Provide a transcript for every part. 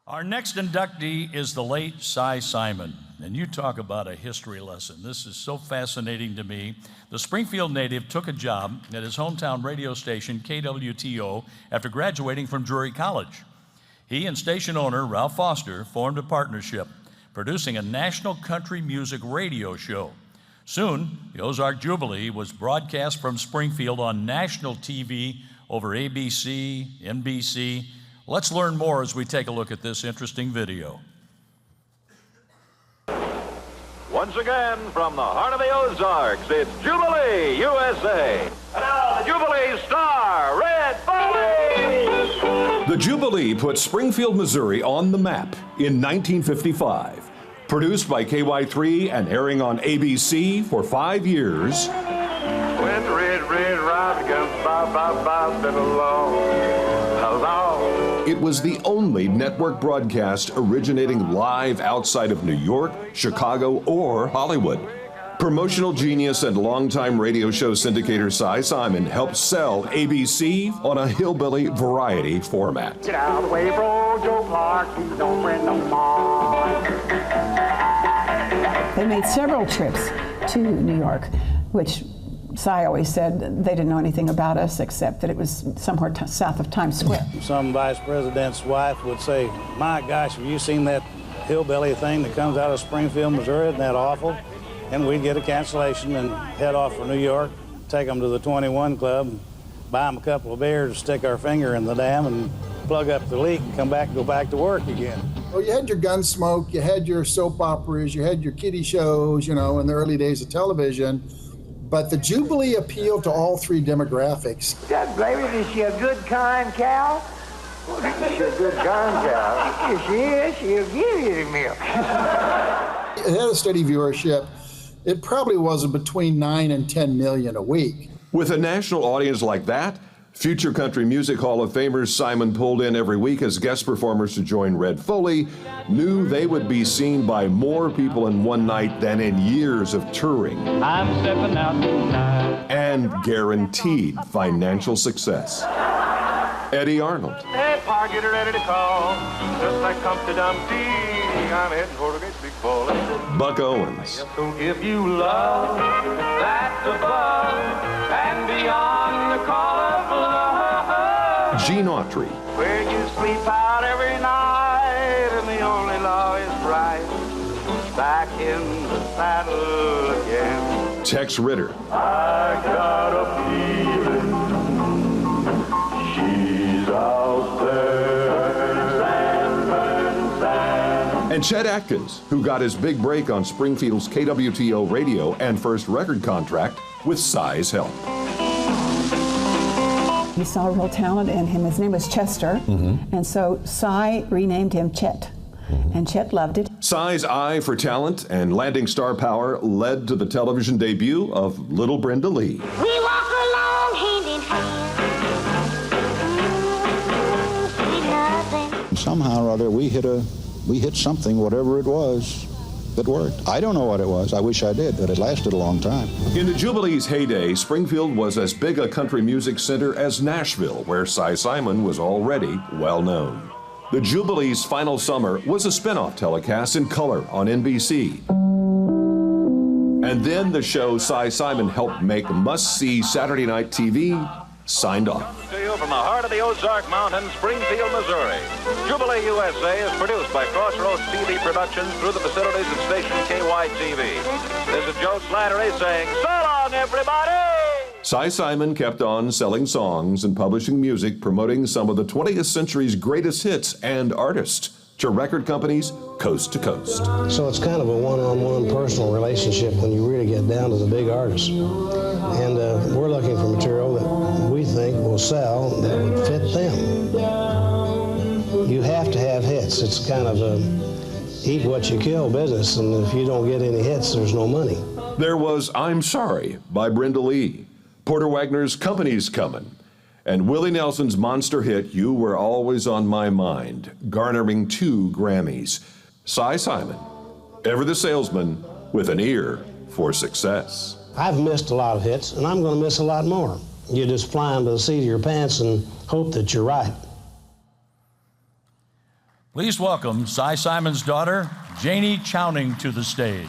Our next inductee is the late Cy Siman, and you talk about a history lesson. This is so fascinating to me. The Springfield native took a job at his hometown radio station, KWTO, after graduating from Drury College. He and station owner Ralph Foster formed a partnership, producing a national country music radio show. Soon, the Ozark Jubilee was broadcast from Springfield on national TV over ABC, NBC. Let's learn more as we take a look at this interesting video. Once again, from the heart of the Ozarks, it's Jubilee, USA. And now the Jubilee star, Red Foley! The Jubilee put Springfield, Missouri on the map in 1955. Produced by KY3 and airing on ABC for 5 years. When the red rising comes by, been along. It was the only network broadcast originating live outside of New York, Chicago, or Hollywood. Promotional genius and longtime radio show syndicator Cy Siman helped sell ABC on a hillbilly variety format. Get out of the way, bro, Joe Clark, he's no friend no more. They made several trips to New York, which Cy always said they didn't know anything about us except that it was somewhere south of Times Square. Some vice president's wife would say, my gosh, have you seen that hillbilly thing that comes out of Springfield, Missouri? Isn't that awful? And we'd get a cancellation and head off for New York, take them to the 21 Club, buy them a couple of beers, stick our finger in the dam and plug up the leak and come back and go back to work again. Well, you had your Gunsmoke, you had your soap operas, you had your kiddie shows, you know, in the early days of television. But the Jubilee appealed to all three demographics. That baby, is she a good, kind cow? Well, she's a good, kind cow. If she is, she'll give you the milk. It had a steady viewership. It probably was between 9 and 10 million a week. With a national audience like that, future Country Music Hall of Famers Siman pulled in every week as guest performers to join Red Foley, knew they would be seen by more people in one night than in years of touring. I'm stepping out tonight. And guaranteed financial success. Eddie Arnold. Hey, Pa, get ready to call. Just like Humpty Dumpty, I'm heading for the great big ball. Buck Owens. Who'll give you love that's above and beyond the call of love. Gene Autry. Where you sleep out every night and the only law is right. Back in the saddle again. Tex Ritter. I got a feeling she's out there. And Chet Atkins, who got his big break on Springfield's KWTO radio and first record contract with Cy's help. He saw real talent in him. His name was Chester, and so Cy renamed him Chet, and Chet loved it. Cy's eye for talent and landing star power led to the television debut of Little Brenda Lee. We walk along hand in hand. Somehow or other, we hit something, whatever it was, that worked. I don't know what it was. I wish I did, but it lasted a long time. In the Jubilee's heyday, Springfield was as big a country music center as Nashville, where Cy Siman was already well known. The Jubilee's final summer was a spin-off telecast in color on NBC. And then the show Cy Siman helped make must-see Saturday night TV signed off. To you from the heart of the Ozark Mountains, Springfield, Missouri. Jubilee USA is produced by Crossroads TV Productions through the facilities of station KYTV. This is Joe Slattery saying, so long, everybody! Cy Siman kept on selling songs and publishing music, promoting some of the 20th century's greatest hits and artists to record companies coast to coast. So it's kind of a one-on-one personal relationship when you really get down to the big artists. And we're looking for material that we think will sell that would fit them. You have to have hits. It's kind of a eat what you kill business, and if you don't get any hits, there's no money. There was I'm Sorry by Brenda Lee, Porter Wagner's Company's Comin', and Willie Nelson's monster hit You Were Always on My Mind, garnering 2 Grammys. Cy Siman, ever the salesman with an ear for success. I've missed a lot of hits, and I'm going to miss a lot more. You just fly them to the seat of your pants and hope that you're right. Please welcome Cy Simon's daughter, Jaynie Chowning, to the stage.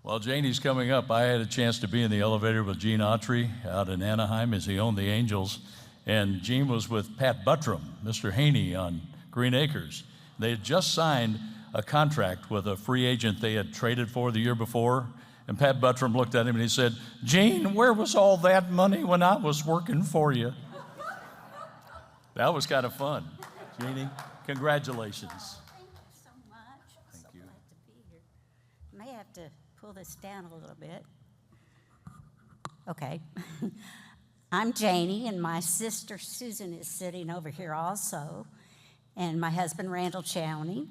While Jaynie's coming up, I had a chance to be in the elevator with Gene Autry out in Anaheim as he owned the Angels. And Gene was with Pat Buttram, Mr. Haney on Green Acres. They had just signed a contract with a free agent they had traded for the year before. And Pat Buttram looked at him and he said, "Gene, where was all that money when I was working for you?" That was kind of fun. Jaynie, congratulations. Thank you so much. I'm so glad to be here. May have to pull this down a little bit. Okay. I'm Jaynie, and my sister Susan is sitting over here also, and my husband Randall Chowning,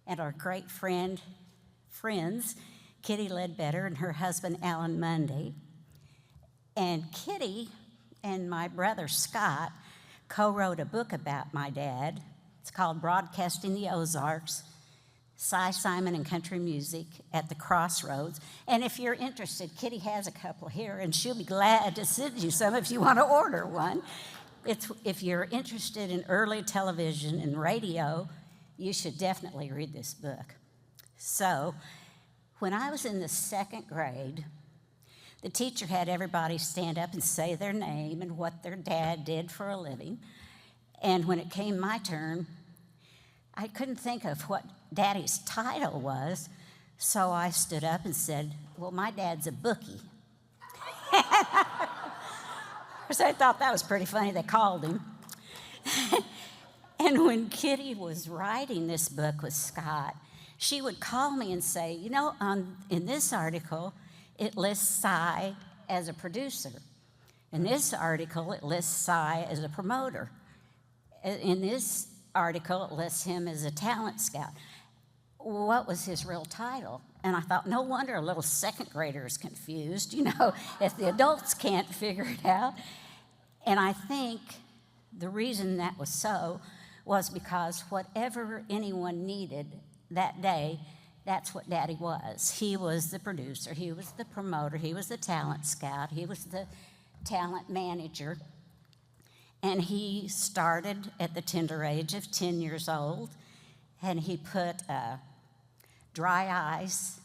and our great friends, Kitty Ledbetter and her husband Alan Mundy. And Kitty and my brother Scott co-wrote a book about my dad. It's called Broadcasting the Ozarks, Cy Simon and Country Music at the Crossroads. And if you're interested, Kitty has a couple here, and she'll be glad to send you some if you want to order one. If you're interested in early television and radio, you should definitely read this book. So, when I was in the second grade, the teacher had everybody stand up and say their name and what their dad did for a living. And when it came my turn, I couldn't think of what Daddy's title was, so I stood up and said, "Well, my dad's a bookie." So I thought that was pretty funny. They called him. And when Kitty was writing this book with Scott, she would call me and say, "You know, in this article, it lists Cy as a producer. In this article, it lists Cy as a promoter. In this article, it lists him as a talent scout." What was his real title? And I thought, no wonder a little second grader is confused, if the adults can't figure it out. And I think the reason that was so was because whatever anyone needed that day, that's what Daddy was. He was the producer, he was the promoter, he was the talent scout, he was the talent manager. And he started at the tender age of 10 years old, and he put dry ice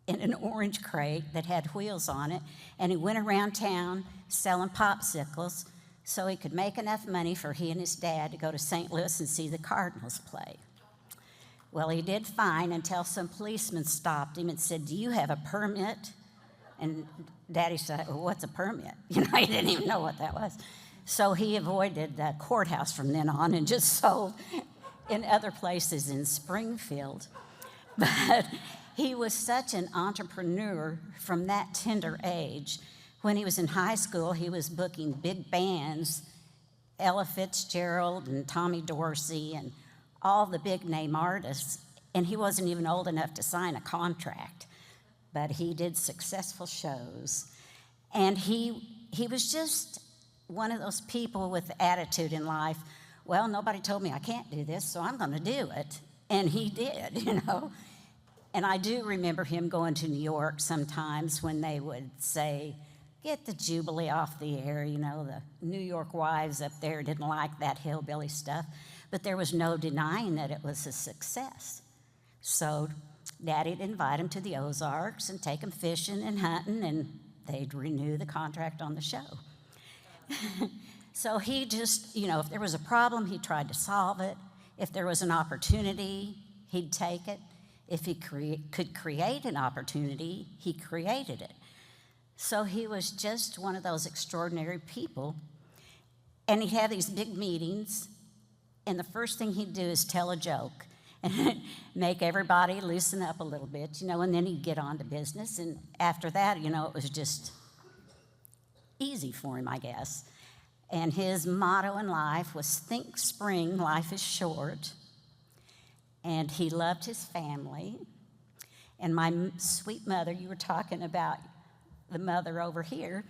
in an orange crate that had wheels on it, and he went around town selling popsicles so he could make enough money for he and his dad to go to St. Louis and see the Cardinals play. Well, he did fine until some policemen stopped him and said, "Do you have a permit?" And Daddy said, "Well, what's a permit?" He didn't even know what that was. So he avoided the courthouse from then on and just sold in other places in Springfield. But he was such an entrepreneur from that tender age. When he was in high school, he was booking big bands, Ella Fitzgerald and Tommy Dorsey and all the big name artists, and he wasn't even old enough to sign a contract, but he did successful shows. And he was just one of those people with attitude in life. Well, nobody told me I can't do this, so I'm going to do it. And he did, And I do remember him going to New York sometimes when they would say, "Get the Jubilee off the air." The New York wives up there didn't like that hillbilly stuff, but there was no denying that it was a success. So Daddy'd invite him to the Ozarks and take him fishing and hunting, and they'd renew the contract on the show. So he just, if there was a problem, he tried to solve it. If there was an opportunity, he'd take it. If he could create an opportunity, he created it. So he was just one of those extraordinary people. And he'd have these big meetings, and the first thing he'd do is tell a joke and make everybody loosen up a little bit, and then he'd get on to business. And after that, it was just easy for him, I guess. And his motto in life was, "Think spring, life is short." And he loved his family. And my sweet mother, you were talking about the mother over here.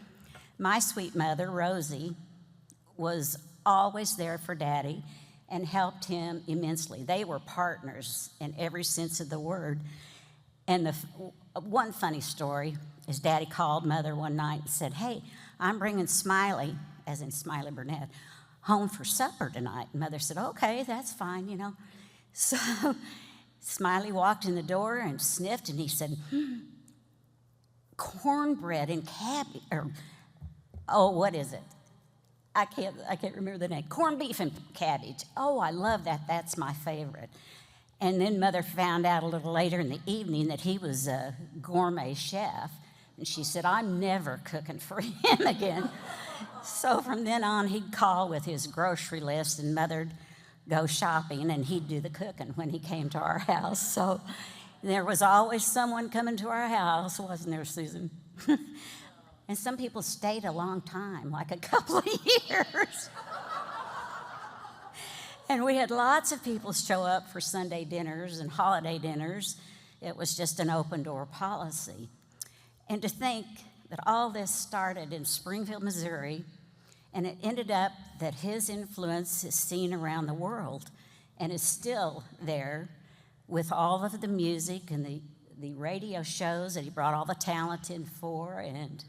My sweet mother, Rosie, was always there for Daddy and helped him immensely. They were partners in every sense of the word. And one funny story is Daddy called Mother one night and said, "Hey, I'm bringing Smiley," as in Smiley Burnett, "home for supper tonight." And Mother said, "Okay, that's fine, you know." So Smiley walked in the door and sniffed, and he said, "Cornbread and cabbage," or, oh, what is it? I can't remember the name. Corned beef and cabbage. Oh, I love that. That's my favorite. And then Mother found out a little later in the evening that he was a gourmet chef. And she said, "I'm never cooking for him again." So from then on, he'd call with his grocery list, and Mother'd go shopping, and he'd do the cooking when he came to our house. So there was always someone coming to our house, wasn't there, Susan? And some people stayed a long time, like a couple of years. And we had lots of people show up for Sunday dinners and holiday dinners. It was just an open door policy. And to think that all this started in Springfield, Missouri, and it ended up that his influence is seen around the world and is still there with all of the music and the radio shows that he brought all the talent in for, and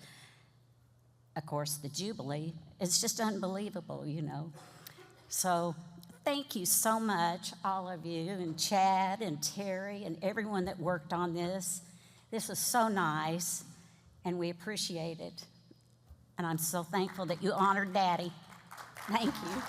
of course the Jubilee. It's just unbelievable, you know. So thank you so much, all of you, and Chad and Terry and everyone that worked on this. This was so nice, and we appreciate it. And I'm so thankful that you honored Daddy. Thank you.